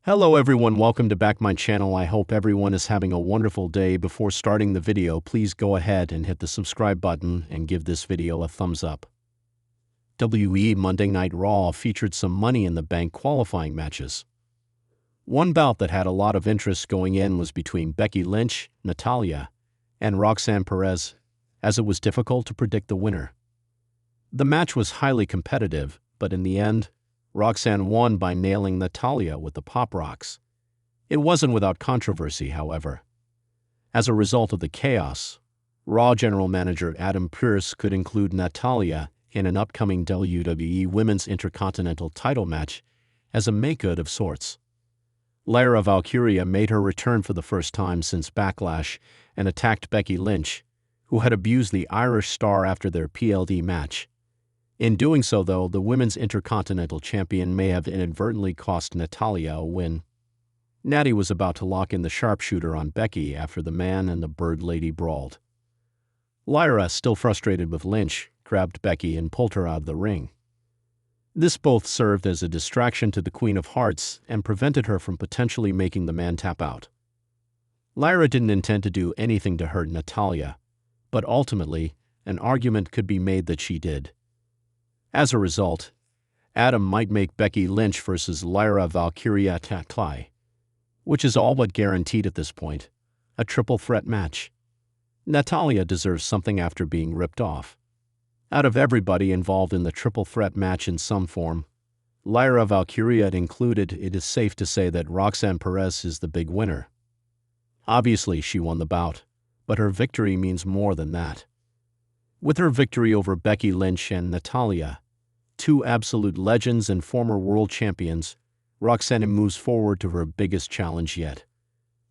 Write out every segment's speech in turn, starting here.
Hello everyone, welcome to back my channel. I hope everyone is having a wonderful day. Before starting the video, please go ahead and hit the subscribe button and give this video a thumbs up. WWE Monday Night Raw featured some Money in the Bank qualifying matches. One bout that had a lot of interest going in was between Becky Lynch, Natalya, and Roxanne Perez, as it was difficult to predict the winner. The match was highly competitive, but in the end, Roxanne won by nailing Natalya with the Pop Rocks. It wasn't without controversy, however. As a result of the chaos, Raw General Manager Adam Pearce could include Natalya in an upcoming WWE Women's Intercontinental title match as a make-good of sorts. Lyra Valkyria made her return for the first time since Backlash and attacked Becky Lynch, who had abused the Irish star after their PLD match. In doing so, though, the Women's Intercontinental Champion may have inadvertently cost Natalya a win. Natty was about to lock in the sharpshooter on Becky after the Man and the Bird Lady brawled. Lyra, still frustrated with Lynch, grabbed Becky and pulled her out of the ring. This both served as a distraction to the Queen of Hearts and prevented her from potentially making the man tap out. Lyra didn't intend to do anything to hurt Natalya, but ultimately, an argument could be made that she did. As a result, Adam might make Becky Lynch versus Lyra Valkyria tie, which is all but guaranteed at this point, a triple threat match. Natalya deserves something after being ripped off. Out of everybody involved in the triple threat match in some form, Lyra Valkyria included, it is safe to say that Roxanne Perez is the big winner. Obviously, she won the bout, but her victory means more than that. With her victory over Becky Lynch and Natalya, two absolute legends and former world champions, Roxanne moves forward to her biggest challenge yet.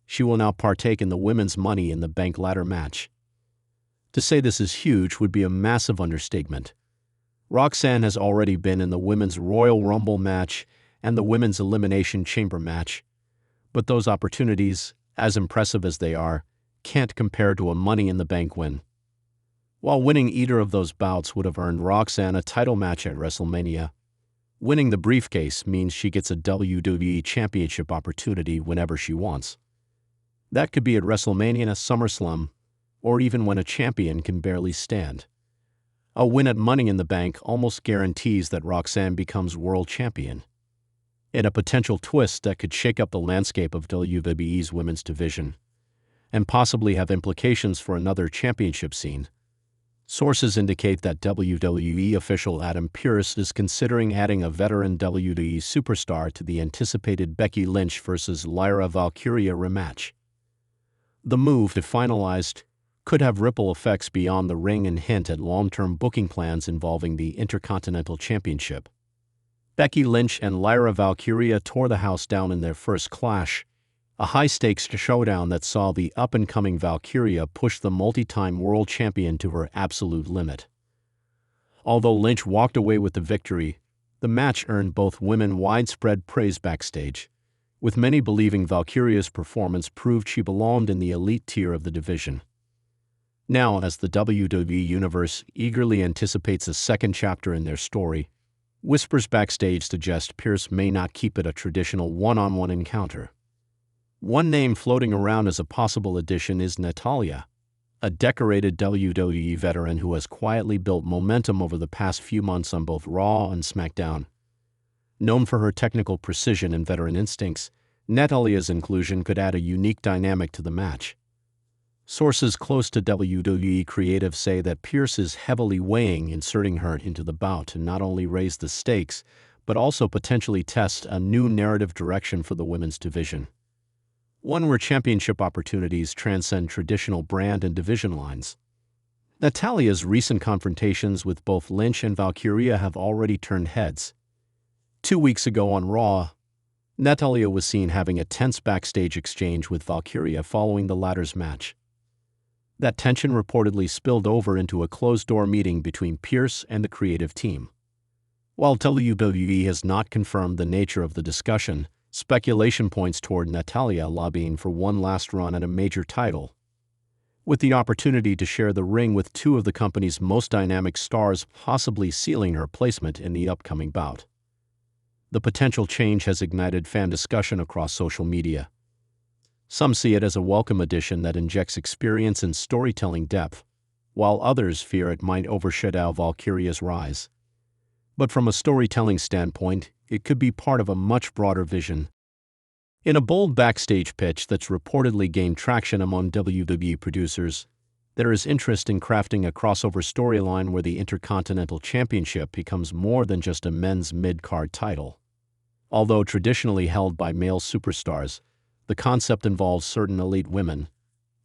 She will now partake in the Women's Money in the Bank ladder match. To say this is huge would be a massive understatement. Roxanne has already been in the Women's Royal Rumble match and the Women's Elimination Chamber match, but those opportunities, as impressive as they are, can't compare to a Money in the Bank win. While winning either of those bouts would have earned Roxanne a title match at WrestleMania, winning the briefcase means she gets a WWE Championship opportunity whenever she wants. That could be at WrestleMania, SummerSlam, or even when a champion can barely stand. A win at Money in the Bank almost guarantees that Roxanne becomes world champion. In a potential twist that could shake up the landscape of WWE's women's division, and possibly have implications for another championship scene. Sources indicate that WWE official Adam Pearce is considering adding a veteran WWE superstar to the anticipated Becky Lynch versus Lyra Valkyria rematch. The move, if finalized, could have ripple effects beyond the ring and hint at long-term booking plans involving the Intercontinental Championship. Becky Lynch and Lyra Valkyria tore the house down in their first clash, a high-stakes showdown that saw the up-and-coming Valkyria push the multi-time world champion to her absolute limit. Although Lynch walked away with the victory, the match earned both women widespread praise backstage, with many believing Valkyria's performance proved she belonged in the elite tier of the division. Now, as the WWE Universe eagerly anticipates a second chapter in their story, whispers backstage suggest Pearce may not keep it a traditional one-on-one encounter. One name floating around as a possible addition is Natalya, a decorated WWE veteran who has quietly built momentum over the past few months on both Raw and SmackDown. Known for her technical precision and veteran instincts, Natalya's inclusion could add a unique dynamic to the match. Sources close to WWE creative say that Pearce is heavily weighing inserting her into the bout to not only raise the stakes, but also potentially test a new narrative direction for the women's division. One where championship opportunities transcend traditional brand and division lines. Natalya's recent confrontations with both Lynch and Valkyria have already turned heads. 2 weeks ago on Raw, Natalya was seen having a tense backstage exchange with Valkyria following the latter's match. That tension reportedly spilled over into a closed-door meeting between Pearce and the creative team. While WWE has not confirmed the nature of the discussion, speculation points toward Natalya lobbying for one last run at a major title, with the opportunity to share the ring with two of the company's most dynamic stars, possibly sealing her placement in the upcoming bout. The potential change has ignited fan discussion across social media. Some see it as a welcome addition that injects experience and storytelling depth, while others fear it might overshadow Valkyria's rise. But from a storytelling standpoint, it could be part of a much broader vision. In a bold backstage pitch that's reportedly gained traction among WWE producers, there is interest in crafting a crossover storyline where the Intercontinental Championship becomes more than just a men's mid-card title. Although traditionally held by male superstars, the concept involves certain elite women,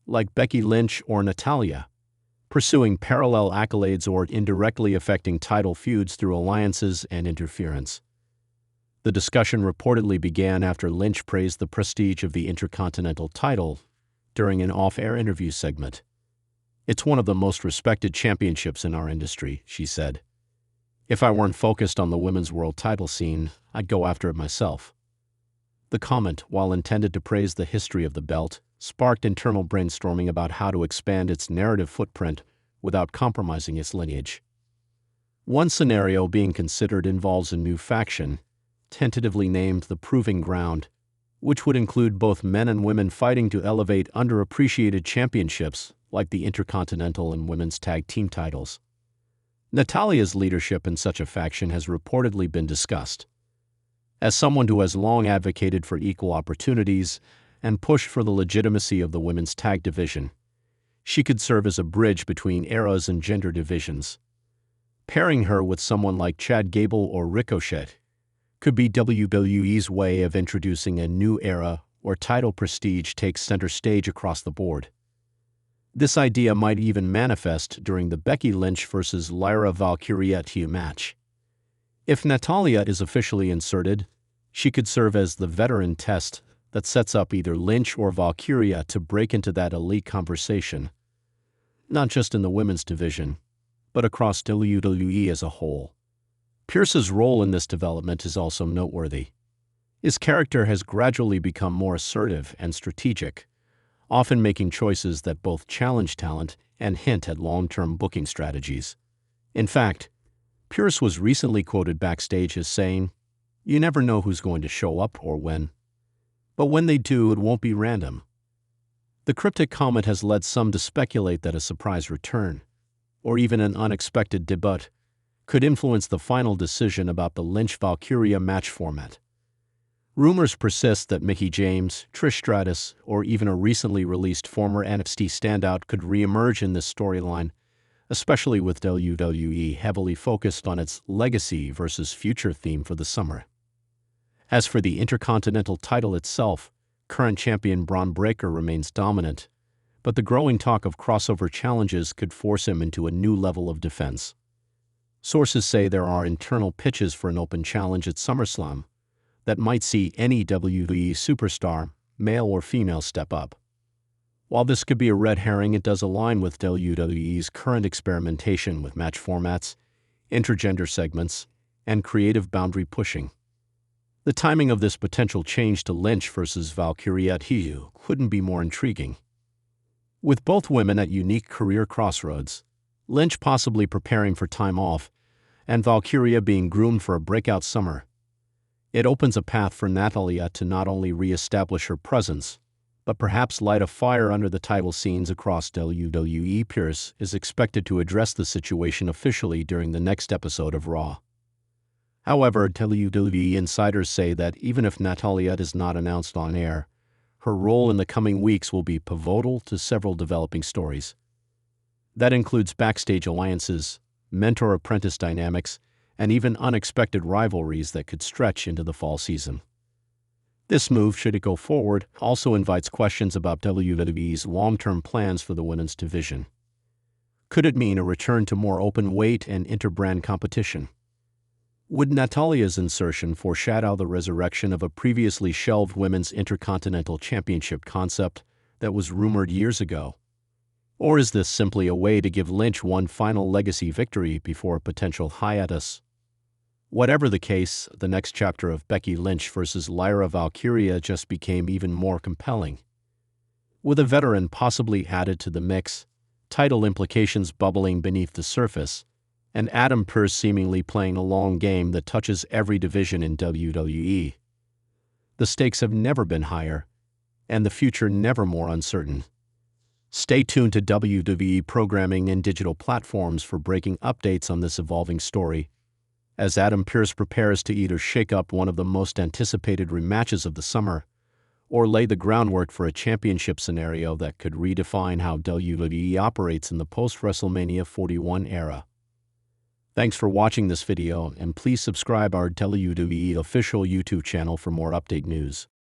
like Becky Lynch or Natalya, pursuing parallel accolades or indirectly affecting title feuds through alliances and interference. The discussion reportedly began after Lynch praised the prestige of the Intercontinental title during an off-air interview segment. "It's one of the most respected championships in our industry," she said. "If I weren't focused on the women's world title scene, I'd go after it myself." The comment, while intended to praise the history of the belt, sparked internal brainstorming about how to expand its narrative footprint without compromising its lineage. One scenario being considered involves a new faction, tentatively named the Proving Ground, which would include both men and women fighting to elevate underappreciated championships like the Intercontinental and Women's Tag Team titles. Natalya's leadership in such a faction has reportedly been discussed. As someone who has long advocated for equal opportunities and pushed for the legitimacy of the women's tag division, she could serve as a bridge between eras and gender divisions. Pairing her with someone like Chad Gable or Ricochet could be WWE's way of introducing a new era where title prestige takes center stage across the board. This idea might even manifest during the Becky Lynch versus Lyra Valkyria match. If Natalya is officially inserted, she could serve as the veteran test that sets up either Lynch or Valkyria to break into that elite conversation, not just in the women's division, but across WWE as a whole. Pearce's role in this development is also noteworthy. His character has gradually become more assertive and strategic, often making choices that both challenge talent and hint at long-term booking strategies. In fact, Pearce was recently quoted backstage as saying, "You never know who's going to show up or when. But when they do, it won't be random." The cryptic comment has led some to speculate that a surprise return, or even an unexpected debut, could influence the final decision about the Lynch-Valkyria match format. Rumors persist that Mickie James, Trish Stratus, or even a recently released former NXT standout could re-emerge in this storyline, especially with WWE heavily focused on its legacy versus future theme for the summer. As for the Intercontinental title itself, current champion Braun Breaker remains dominant, but the growing talk of crossover challenges could force him into a new level of defense. Sources say there are internal pitches for an open challenge at SummerSlam that might see any WWE superstar, male or female, step up. While this could be a red herring, it does align with WWE's current experimentation with match formats, intergender segments, and creative boundary pushing. The timing of this potential change to Lynch versus Valkyria couldn't be more intriguing. With both women at unique career crossroads, Lynch possibly preparing for time off, and Valkyria being groomed for a breakout summer, it opens a path for Natalya to not only re-establish her presence, but perhaps light a fire under the title scenes across WWE. Pearce is expected to address the situation officially during the next episode of Raw. However, WWE insiders say that even if Natalya is not announced on air, her role in the coming weeks will be pivotal to several developing stories. That includes backstage alliances, mentor-apprentice dynamics, and even unexpected rivalries that could stretch into the fall season. This move, should it go forward, also invites questions about WWE's long-term plans for the women's division. Could it mean a return to more open weight and interbrand competition? Would Natalya's insertion foreshadow the resurrection of a previously shelved women's Intercontinental Championship concept that was rumored years ago? Or is this simply a way to give Lynch one final legacy victory before a potential hiatus? Whatever the case, the next chapter of Becky Lynch versus Lyra Valkyria just became even more compelling. With a veteran possibly added to the mix, title implications bubbling beneath the surface, and Adam Pearce seemingly playing a long game that touches every division in WWE. The stakes have never been higher, and the future never more uncertain. Stay tuned to WWE programming and digital platforms for breaking updates on this evolving story, as Adam Pearce prepares to either shake up one of the most anticipated rematches of the summer, or lay the groundwork for a championship scenario that could redefine how WWE operates in the post-WrestleMania 41 era. Thanks for watching this video, and please subscribe our WWE official YouTube channel for more update news.